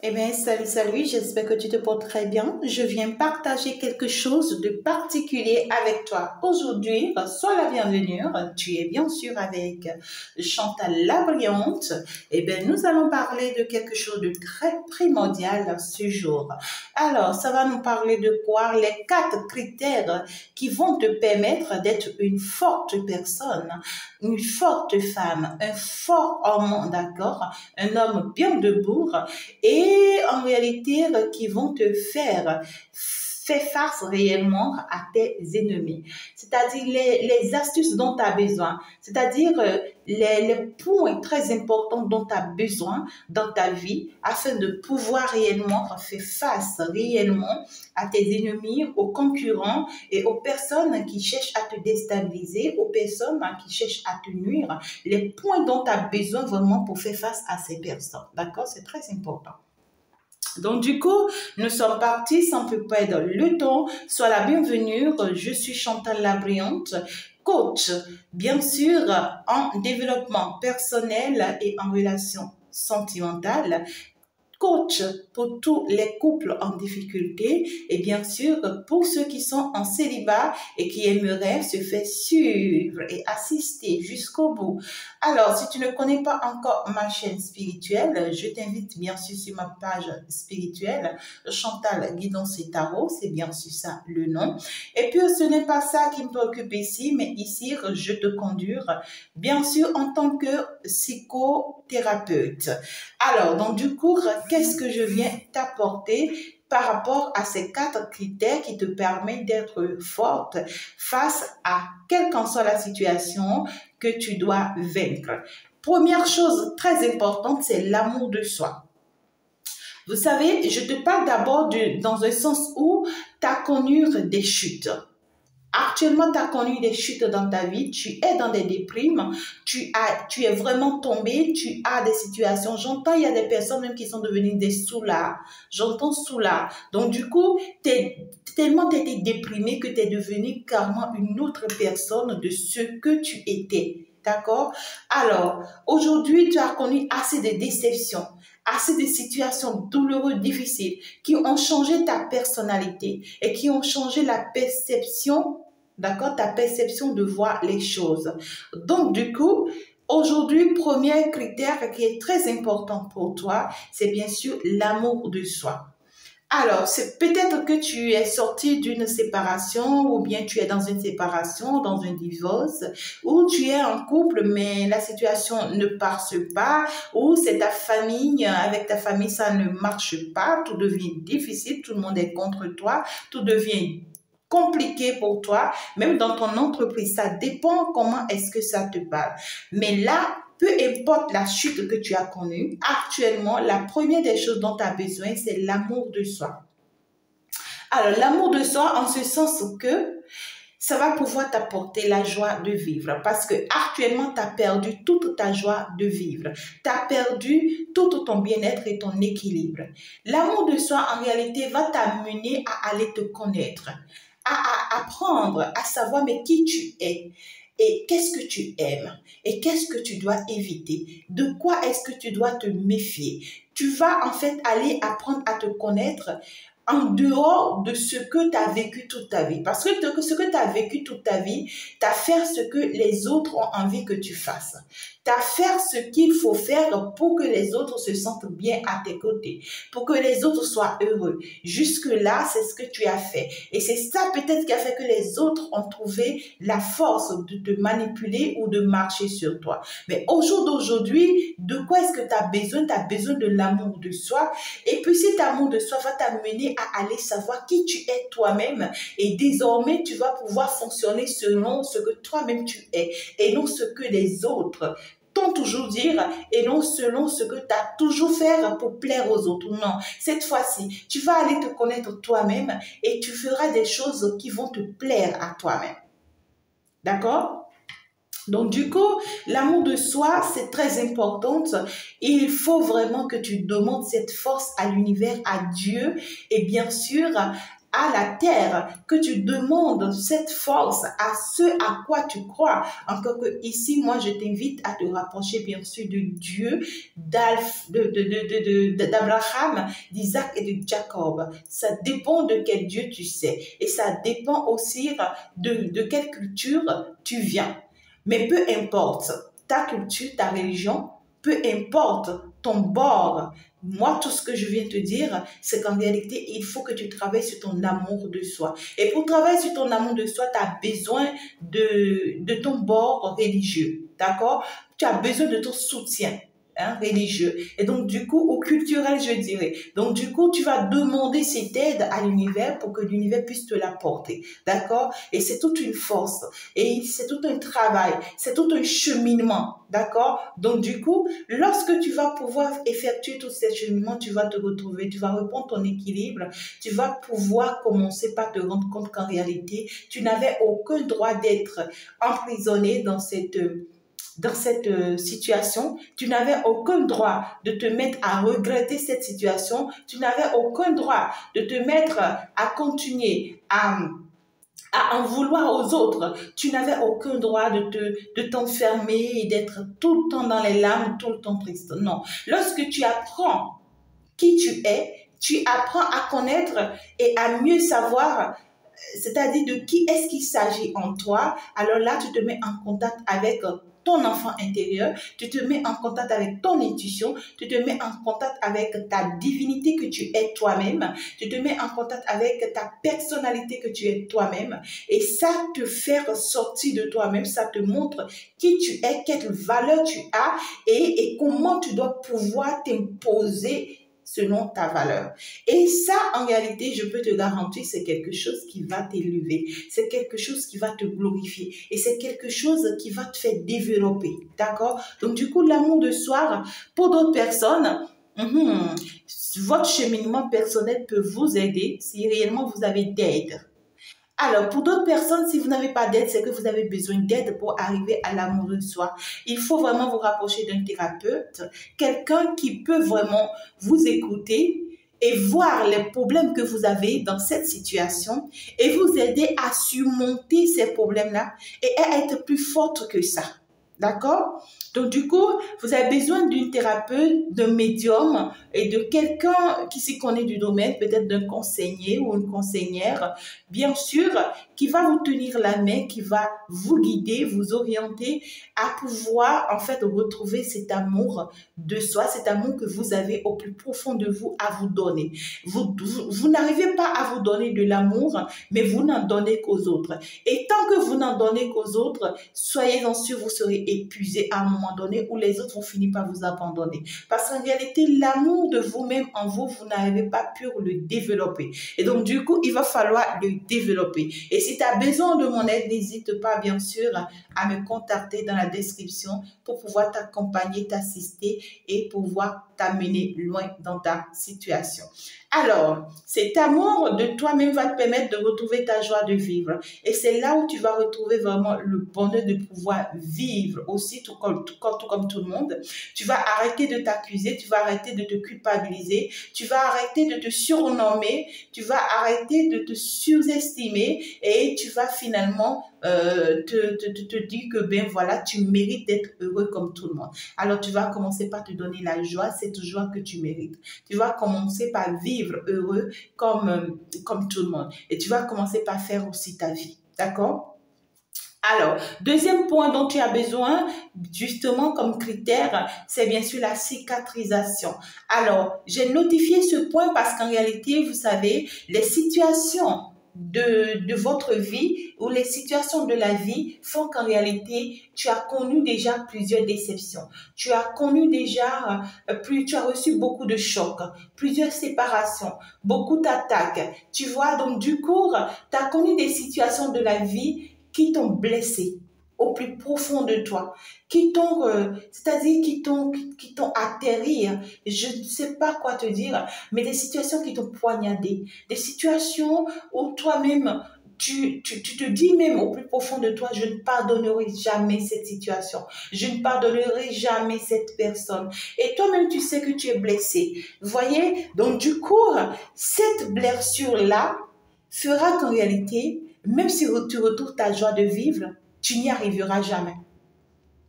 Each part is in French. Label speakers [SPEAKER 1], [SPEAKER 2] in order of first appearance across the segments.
[SPEAKER 1] Eh bien, salut, salut, j'espère que tu te portes très bien. Je viens partager quelque chose de particulier avec toi. Aujourd'hui, sois la bienvenue. Tu es bien sûr avec Chantal la Brillante. Eh bien, nous allons parler de quelque chose de très primordial ce jour. Alors, ça va nous parler de quoi? Les 4 critères qui vont te permettre d'être une forte personne, une forte femme, un fort homme, d'accord? Un homme bien debout et en réalité qui vont te faire face réellement à tes ennemis. C'est-à-dire les astuces dont tu as besoin, c'est-à-dire les points très importants dont tu as besoin dans ta vie afin de pouvoir réellement faire face réellement à tes ennemis, aux concurrents et aux personnes qui cherchent à te déstabiliser, aux personnes qui cherchent à te nuire, les points dont tu as besoin vraiment pour faire face à ces personnes. D'accord? C'est très important. Donc, du coup, nous sommes partis sans plus perdre le temps. Sois la bienvenue. Je suis Chantal la Brillante, coach, bien sûr, en développement personnel et en relations sentimentales, coach pour tous les couples en difficulté et bien sûr pour ceux qui sont en célibat et qui aimeraient se faire suivre et assister jusqu'au bout. Alors, si tu ne connais pas encore ma chaîne spirituelle, je t'invite bien sûr sur ma page spirituelle, Chantal Guidance et Tarot, c'est bien sûr ça le nom. Et puis, ce n'est pas ça qui me préoccupe ici, mais ici, je te conduire, bien sûr, en tant que psychothérapeute. Alors, donc du coup, qu'est-ce que je viens t'apporter par rapport à ces 4 critères qui te permettent d'être forte face à quelle qu'en soit la situation que tu dois vaincre. Première chose très importante, c'est l'amour de soi. Vous savez, je te parle d'abord dans un sens où tu as connu des chutes. Actuellement, tu as connu des chutes dans ta vie, tu es dans des déprimes, tu es vraiment tombé, tu as des situations. J'entends, il y a des personnes même qui sont devenues des soulards. J'entends soulard. Donc, du coup, tellement tu étais déprimé que tu es devenu carrément une autre personne de ce que tu étais. D'accord? Alors, aujourd'hui, tu as connu assez de déceptions, assez de situations douloureuses, difficiles, qui ont changé ta personnalité et qui ont changé la perception, d'accord, ta perception de voir les choses. Donc, du coup, aujourd'hui, premier critère qui est très important pour toi, c'est bien sûr l'amour de soi. Alors, c'est peut-être que tu es sorti d'une séparation ou bien tu es dans une séparation, dans un divorce, ou tu es en couple mais la situation ne passe pas, ou c'est ta famille, avec ta famille ça ne marche pas, tout devient difficile, tout le monde est contre toi, tout devient compliqué pour toi, même dans ton entreprise, ça dépend comment est-ce que ça te parle. Mais là, peu importe la chute que tu as connue, actuellement, la première des choses dont tu as besoin, c'est l'amour de soi. Alors, l'amour de soi en ce sens que ça va pouvoir t'apporter la joie de vivre parce que actuellement, tu as perdu toute ta joie de vivre. Tu as perdu tout ton bien-être et ton équilibre. L'amour de soi, en réalité, va t'amener à aller te connaître, à apprendre, à savoir mais qui tu es. Et qu'est-ce que tu aimes? Et qu'est-ce que tu dois éviter? De quoi est-ce que tu dois te méfier? Tu vas en fait aller apprendre à te connaître en dehors de ce que tu as vécu toute ta vie. Parce que ce que tu as vécu toute ta vie, tu as fait ce que les autres ont envie que tu fasses. Tu as fait ce qu'il faut faire pour que les autres se sentent bien à tes côtés, pour que les autres soient heureux. Jusque-là, c'est ce que tu as fait. Et c'est ça peut-être qui a fait que les autres ont trouvé la force de te manipuler ou de marcher sur toi. Mais au jour d'aujourd'hui, de quoi est-ce que tu as besoin? Tu as besoin de l'amour de soi. Et puis cet amour de soi va t'amener à aller savoir qui tu es toi-même. Et désormais, tu vas pouvoir fonctionner selon ce que toi-même tu es et non ce que les autres t'ont toujours dire et non selon ce que tu as toujours fait pour plaire aux autres. Non, cette fois-ci, tu vas aller te connaître toi-même et tu feras des choses qui vont te plaire à toi-même. D'accord? Donc, du coup, l'amour de soi, c'est très important. Il faut vraiment que tu demandes cette force à l'univers, à Dieu et bien sûr à la terre, que tu demandes cette force à ce à quoi tu crois. Encore que ici, moi, je t'invite à te rapprocher, bien sûr, de Dieu, d'Abraham, d'Isaac et de Jacob. Ça dépend de quel Dieu tu sais. Et ça dépend aussi de quelle culture tu viens. Mais peu importe ta culture, ta religion, peu importe ton bord. Moi, tout ce que je viens te dire, c'est qu'en réalité, il faut que tu travailles sur ton amour de soi. Et pour travailler sur ton amour de soi, tu as besoin de ton bord religieux. D'accord? Tu as besoin de ton soutien. Religieux. Et donc, du coup, ou culturel, je dirais. Donc, du coup, tu vas demander cette aide à l'univers pour que l'univers puisse te l'apporter. D'accord? Et c'est toute une force. Et c'est tout un travail. C'est tout un cheminement. D'accord? Donc, du coup, lorsque tu vas pouvoir effectuer tout ce cheminement, tu vas te retrouver, tu vas reprendre ton équilibre, tu vas pouvoir commencer par te rendre compte qu'en réalité, tu n'avais aucun droit d'être emprisonné dans cette situation, tu n'avais aucun droit de te mettre à regretter cette situation, tu n'avais aucun droit de te mettre à continuer à en vouloir aux autres. Tu n'avais aucun droit de t'enfermer et d'être tout le temps dans les larmes, tout le temps triste. Non. Lorsque tu apprends qui tu es, tu apprends à connaître et à mieux savoir, c'est-à-dire de qui est-ce qu'il s'agit en toi. Alors là, tu te mets en contact avec ton enfant intérieur, tu te mets en contact avec ton intuition, tu te mets en contact avec ta divinité que tu es toi-même, tu te mets en contact avec ta personnalité que tu es toi-même, et ça te fait ressortir de toi-même, ça te montre qui tu es, quelle valeur tu as et comment tu dois pouvoir t'imposer selon ta valeur. Et ça, en réalité, je peux te garantir, c'est quelque chose qui va t'élever. C'est quelque chose qui va te glorifier. Et c'est quelque chose qui va te faire développer. D'accord? Donc, du coup, l'amour de soi, pour d'autres personnes, votre cheminement personnel peut vous aider si réellement vous avez d'aide. Alors, pour d'autres personnes, si vous n'avez pas d'aide, c'est que vous avez besoin d'aide pour arriver à l'amour de soi. Il faut vraiment vous rapprocher d'un thérapeute, quelqu'un qui peut vraiment vous écouter et voir les problèmes que vous avez dans cette situation et vous aider à surmonter ces problèmes-là et à être plus forte que ça. D'accord? Donc, du coup, vous avez besoin d'une thérapeute, d'un médium et de quelqu'un qui s'y connaît du domaine, peut-être d'un conseiller ou une conseillère, bien sûr, qui va vous tenir la main, qui va vous guider, vous orienter à pouvoir, en fait, retrouver cet amour de soi, cet amour que vous avez au plus profond de vous à vous donner. Vous n'arrivez pas à vous donner de l'amour, mais vous n'en donnez qu'aux autres. Et tant que vous n'en donnez qu'aux autres, soyez-en sûrs, vous serez épuisé à un moment donné où les autres vont finir par vous abandonner. Parce qu'en réalité, l'amour de vous-même en vous, vous n'arrivez pas pu le développer. Et donc, du coup, il va falloir le développer. Et si tu as besoin de mon aide, n'hésite pas, bien sûr, à me contacter dans la description pour pouvoir t'accompagner, t'assister et pouvoir t'amener loin dans ta situation. Alors, cet amour de toi-même va te permettre de retrouver ta joie de vivre. Et c'est là où tu vas retrouver vraiment le bonheur de pouvoir vivre aussi, tout comme tout le monde. Tu vas arrêter de t'accuser, tu vas arrêter de te culpabiliser, tu vas arrêter de te surnommer, tu vas arrêter de te surestimer et tu vas finalement te dire que ben voilà, tu mérites d'être heureux comme tout le monde. Alors, tu vas commencer par te donner la joie, cette joie que tu mérites. Tu vas commencer par vivre heureux comme tout le monde. Et tu vas commencer par faire aussi ta vie. D'accord? Alors, deuxième point dont tu as besoin, justement comme critère, c'est bien sûr la cicatrisation. Alors, j'ai notifié ce point parce qu'en réalité, vous savez, les situations de votre vie ou les situations de la vie font qu'en réalité, tu as connu déjà plusieurs déceptions. Tu as connu déjà, tu as reçu beaucoup de chocs, plusieurs séparations, beaucoup d'attaques. Tu vois, donc du coup, tu as connu des situations de la vie qui t'ont blessé au plus profond de toi, c'est-à-dire qui t'ont atterri. Je ne sais pas quoi te dire, mais des situations qui t'ont poignardé, des situations où toi-même, tu te dis même au plus profond de toi, je ne pardonnerai jamais cette situation, je ne pardonnerai jamais cette personne. Et toi-même, tu sais que tu es blessé. Vous voyez? Donc, du coup, cette blessure-là, fera qu'en réalité, même si tu retrouves ta joie de vivre, tu n'y arriveras jamais.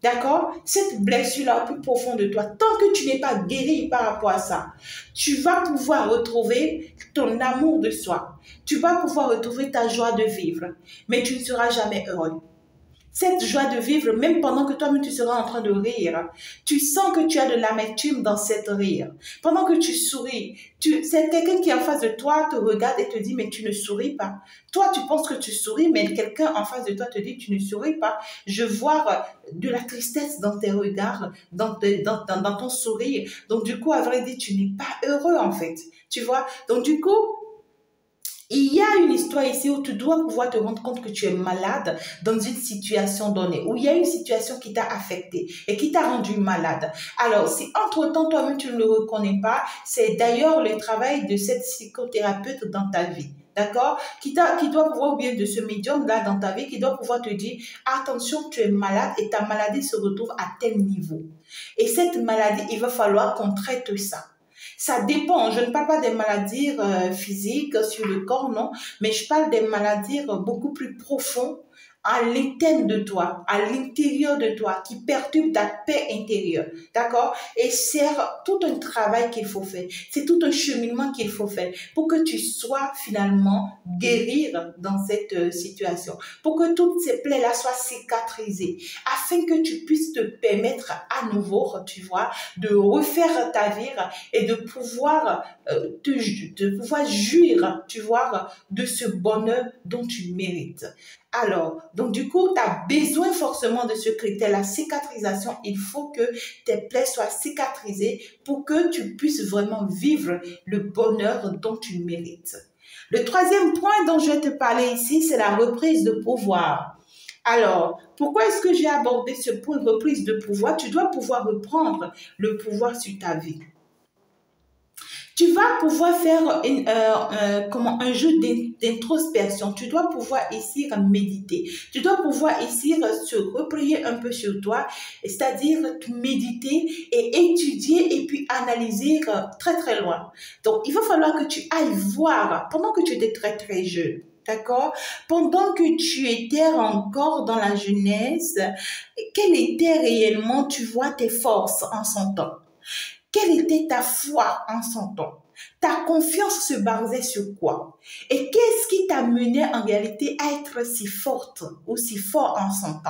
[SPEAKER 1] D'accord? Cette blessure-là au plus profond de toi, tant que tu n'es pas guéri par rapport à ça, tu vas pouvoir retrouver ton amour de soi. Tu vas pouvoir retrouver ta joie de vivre, mais tu ne seras jamais heureux. Cette joie de vivre, même pendant que toi-même tu seras en train de rire, tu sens que tu as de l'amertume dans cette rire. Pendant que tu souris, c'est quelqu'un qui est en face de toi te regarde et te dit mais tu ne souris pas. Toi tu penses que tu souris, mais quelqu'un en face de toi te dit tu ne souris pas. Je vois de la tristesse dans tes regards, dans ton sourire. Donc du coup, à vrai dire, tu n'es pas heureux en fait. Tu vois? Donc du coup, il y a une histoire ici où tu dois pouvoir te rendre compte que tu es malade dans une situation donnée, où il y a une situation qui t'a affecté et qui t'a rendu malade. Alors, si entre-temps, toi-même, tu ne le reconnais pas, c'est d'ailleurs le travail de cette psychothérapeute dans ta vie. D'accord? Qui doit pouvoir, ou bien de ce médium-là dans ta vie, qui doit pouvoir te dire, attention, tu es malade et ta maladie se retrouve à tel niveau. Et cette maladie, il va falloir qu'on traite ça. Ça dépend, je ne parle pas des maladies physiques sur le corps, non, mais je parle des maladies beaucoup plus profondes à l'intérieur de toi, à l'intérieur de toi, qui perturbent ta paix intérieure, d'accord? Et c'est tout un travail qu'il faut faire, c'est tout un cheminement qu'il faut faire pour que tu sois finalement guérir dans cette situation, pour que toutes ces plaies-là soient cicatrisées, afin que tu puisses te permettre à nouveau, tu vois, de refaire ta vie et de pouvoir pouvoir jouir, tu vois, de ce bonheur dont tu mérites. Alors, donc du coup, tu as besoin forcément de ce critère, la cicatrisation. Il faut que tes plaies soient cicatrisées pour que tu puisses vraiment vivre le bonheur dont tu mérites. Le troisième point dont je vais te parler ici, c'est la reprise de pouvoir. Alors, pourquoi est-ce que j'ai abordé ce point de reprise de pouvoir? Tu dois pouvoir reprendre le pouvoir sur ta vie. Tu vas pouvoir faire un jeu d'introspection. Tu dois pouvoir ici méditer. Tu dois pouvoir ici se replier un peu sur toi, c'est-à-dire méditer et étudier et puis analyser très très loin. Donc, il va falloir que tu ailles voir pendant que tu étais très très jeune. D'accord? Pendant que tu étais encore dans la jeunesse, quelle était réellement, tu vois, tes forces en son temps? Quelle était ta foi en son temps? Ta confiance se basait sur quoi? Et qu'est-ce qui t'a mené en réalité à être si forte ou si fort en son temps?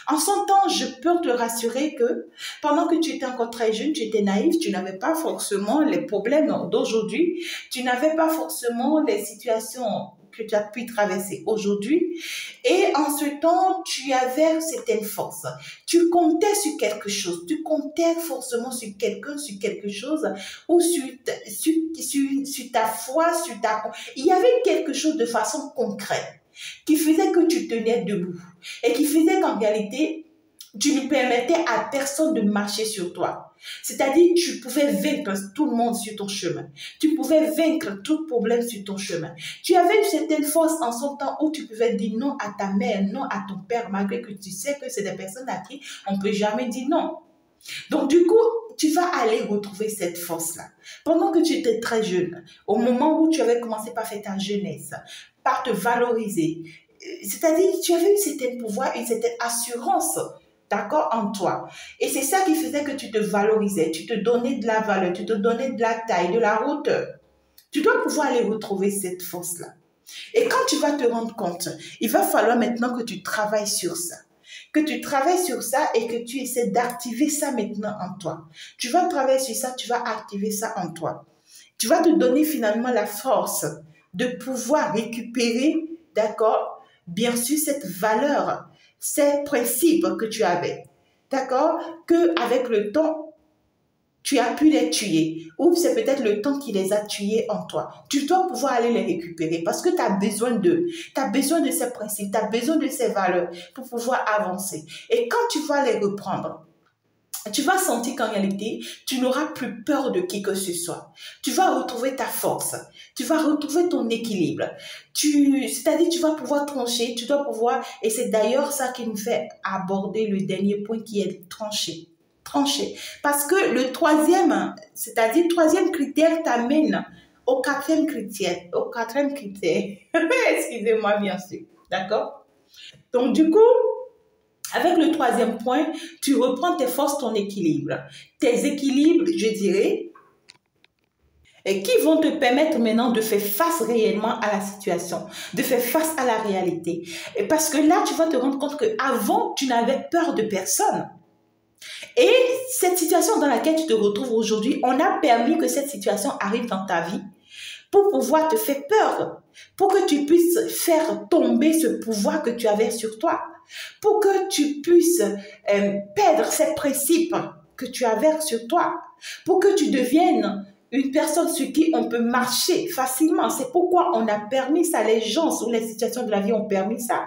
[SPEAKER 1] En son temps, je peux te rassurer que pendant que tu étais encore très jeune, tu étais naïf, tu n'avais pas forcément les problèmes d'aujourd'hui, tu n'avais pas forcément les situations que tu as pu traverser aujourd'hui. Et en ce temps, tu avais certaines forces. Tu comptais sur quelque chose. Tu comptais forcément sur quelqu'un, sur quelque chose, ou sur ta foi, sur ta... Il y avait quelque chose de façon concrète qui faisait que tu tenais debout et qui faisait qu'en réalité, tu ne permettais à personne de marcher sur toi. C'est-à-dire, tu pouvais vaincre tout le monde sur ton chemin. Tu pouvais vaincre tout problème sur ton chemin. Tu avais une certaine force en son temps où tu pouvais dire non à ta mère, non à ton père, malgré que tu sais que c'est des personnes à qui on ne peut jamais dire non. Donc, du coup, tu vas aller retrouver cette force-là. Pendant que tu étais très jeune, au moment où tu avais commencé par faire ta jeunesse, par te valoriser, c'est-à-dire, tu avais un certain pouvoir, une certaine assurance, d'accord, en toi. Et c'est ça qui faisait que tu te valorisais, tu te donnais de la valeur, tu te donnais de la taille, de la hauteur. Tu dois pouvoir aller retrouver cette force-là. Et quand tu vas te rendre compte, il va falloir maintenant que tu travailles sur ça. Que tu travailles sur ça et que tu essaies d'activer ça maintenant en toi. Tu vas travailler sur ça, tu vas activer ça en toi. Tu vas te donner finalement la force de pouvoir récupérer, d'accord, bien sûr, cette valeur, ces principes que tu avais, d'accord, qu'avec le temps, tu as pu les tuer, ou c'est peut-être le temps qui les a tués en toi. Tu dois pouvoir aller les récupérer parce que tu as besoin d'eux. Tu as besoin de ces principes, tu as besoin de ces valeurs pour pouvoir avancer. Et quand tu vas les reprendre, tu vas sentir qu'en réalité, tu n'auras plus peur de qui que ce soit. Tu vas retrouver ta force. Tu vas retrouver ton équilibre. C'est-à-dire, tu vas pouvoir trancher, tu dois pouvoir, et c'est d'ailleurs ça qui nous fait aborder le dernier point qui est trancher. Trancher. Parce que le troisième, c'est-à-dire, troisième critère t'amène au quatrième critère, excusez-moi bien sûr, d'accord? Donc du coup, avec le troisième point, tu reprends tes forces, ton équilibre. Tes équilibres, je dirais, et qui vont te permettre maintenant de faire face réellement à la situation, de faire face à la réalité. Et parce que là, tu vas te rendre compte qu'avant, tu n'avais peur de personne. Et cette situation dans laquelle tu te retrouves aujourd'hui, on a permis que cette situation arrive dans ta vie pour pouvoir te faire peur, pour que tu puisses faire tomber ce pouvoir que tu avais sur toi, pour que tu puisses perdre ces principes que tu avais sur toi, pour que tu deviennes une personne sur qui on peut marcher facilement. C'est pourquoi on a permis ça, les gens ou les situations de la vie ont permis ça.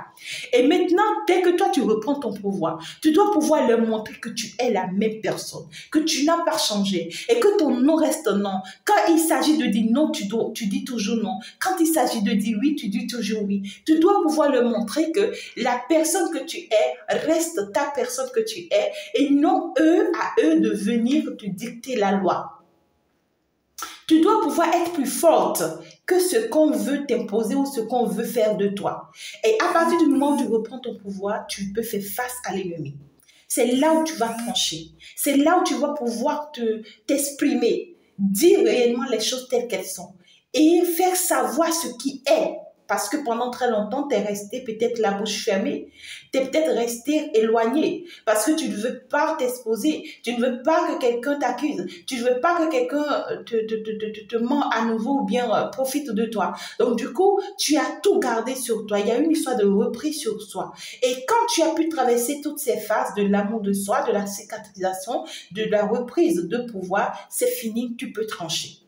[SPEAKER 1] Et maintenant, dès que toi tu reprends ton pouvoir, tu dois pouvoir leur montrer que tu es la même personne, que tu n'as pas changé et que ton non reste non. Quand il s'agit de dire non, tu dis toujours non. Quand il s'agit de dire oui, tu dis toujours oui. Tu dois pouvoir leur montrer que la personne que tu es reste ta personne que tu es et non à eux de venir te dicter la loi. Tu dois pouvoir être plus forte que ce qu'on veut t'imposer ou ce qu'on veut faire de toi. Et à partir du moment où tu reprends ton pouvoir, tu peux faire face à l'ennemi. C'est là où tu vas trancher. C'est là où tu vas pouvoir t'exprimer, dire réellement les choses telles qu'elles sont et faire savoir ce qui est. Parce que pendant très longtemps, tu es resté peut-être la bouche fermée. Tu es peut-être resté éloigné parce que tu ne veux pas t'exposer. Tu ne veux pas que quelqu'un t'accuse. Tu ne veux pas que quelqu'un te ment à nouveau ou bien profite de toi. Donc du coup, tu as tout gardé sur toi. Il y a une histoire de reprise sur soi. Et quand tu as pu traverser toutes ces phases de l'amour de soi, de la cicatrisation, de la reprise de pouvoir, c'est fini, tu peux trancher.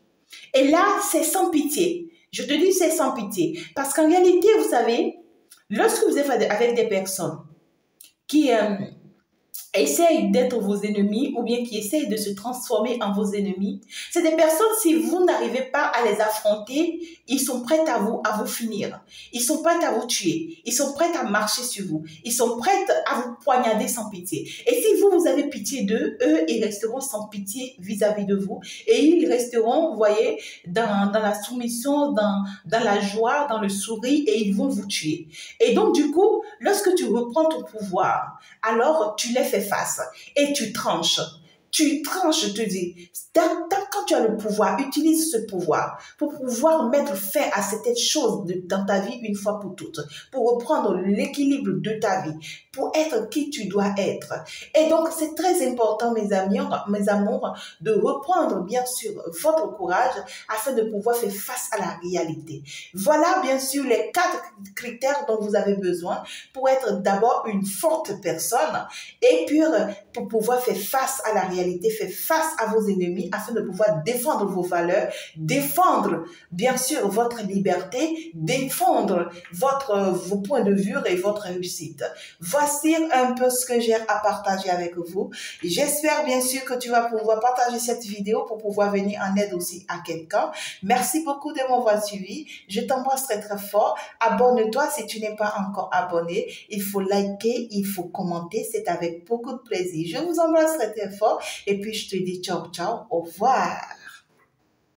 [SPEAKER 1] Et là, c'est sans pitié. Je te dis, c'est sans pitié. Parce qu'en réalité, vous savez, lorsque vous êtes avec des personnes qui essayent d'être vos ennemis ou bien qui essayent de se transformer en vos ennemis, c'est des personnes, si vous n'arrivez pas à les affronter, ils sont prêts à vous finir. Ils sont prêts à vous tuer. Ils sont prêts à marcher sur vous. Ils sont prêts à vous poignarder sans pitié. Et si vous avez pitié d'eux, eux, ils resteront sans pitié vis-à-vis de vous. Et ils resteront, vous voyez, dans la soumission, dans la joie, dans le sourire, et ils vont vous tuer. Et donc, du coup, lorsque tu reprends ton pouvoir, alors tu les fais face et tu tranches. Tu tranches, je te dis. Quand tu as le pouvoir, utilise ce pouvoir pour pouvoir mettre fin à cette chose dans ta vie une fois pour toutes, pour reprendre l'équilibre de ta vie, pour être qui tu dois être. Et donc, c'est très important, mes amours, de reprendre, bien sûr, votre courage afin de pouvoir faire face à la réalité. Voilà, bien sûr, les 4 critères dont vous avez besoin pour être d'abord une forte personne et puis pour pouvoir faire face à la réalité, faire face à vos ennemis afin de pouvoir défendre vos valeurs, défendre bien sûr votre liberté, défendre vos points de vue et votre réussite. Voici un peu ce que j'ai à partager avec vous. J'espère bien sûr que tu vas pouvoir partager cette vidéo pour pouvoir venir en aide aussi à quelqu'un. Merci beaucoup de m'avoir suivi. Je t'embrasse très très fort. Abonne-toi si tu n'es pas encore abonné. Il faut liker, il faut commenter. C'est avec beaucoup de plaisir. Je vous embrasse très très fort et puis je te dis ciao ciao, au revoir.